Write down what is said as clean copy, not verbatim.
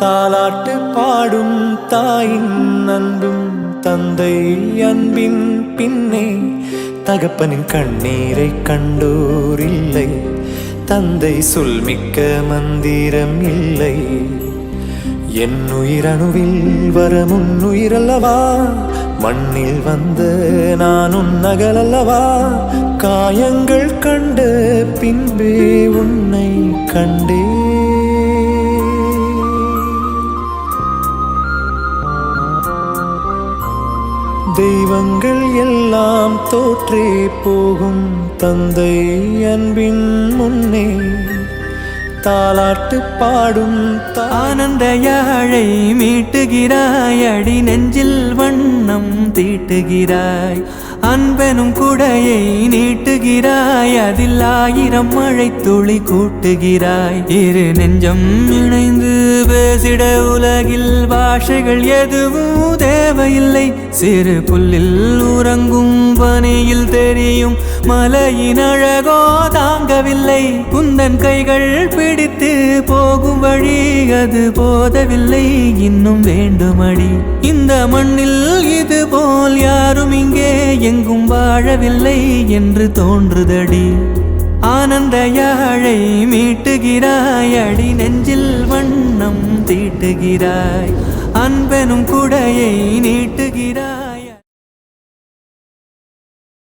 தாலாட்டு பாடும் தாயின் அன்பும் தந்தை அன்பின் பின்னே தகப்பனின் கண்ணீரை கண்டோர் இல்லை. தந்தை சொல்மிக்க மந்திரம் இல்லை. என் உயிரணுவில் வர முன்னுயிரல்லவா, மண்ணில் வந்த நான் உன்னகலல்லவா. காயங்கள் கண்ட பின்பே உன்னை கண்டே. தெய்வங்கள் எல்லாம் தோற்றே போகும் தந்தை அன்பின் முன்னே தாலாட்டு பாடும் ஆனந்த யாழை மீட்டுகிறாய், அடி நெஞ்சில் வண்ணம் தீட்டுகிறாய். அன்பெனும் குடையை நீட்டுகிறாய், அதில் 1000 மழை துளி கூட்டுகிறாய். இரு நெஞ்சம் இணைந்து பேசிட உலகில் பாஷைகள் எதுவும் தேவையில்லை. சிறு புல்லில் உறங்கும் பனியில் தெரியும் மலையின் அழகோ தாங்கவில்லை. குந்தன் கைகள் பிடித்து போகும் வழி அது போதவில்லை, இன்னும் வேண்டுமடி. இந்த மண்ணில் இது போல் யாரும் இங்கே எங்கும் வாழவில்லை என்று தோன்றுதடி. ஆனந்த யாழை மீட்டுகிறாய், அடி நெஞ்சில் வண்ணம் தீட்டுகிறாய். அன்பெனும் குடையை நீட்டுகிறாய்.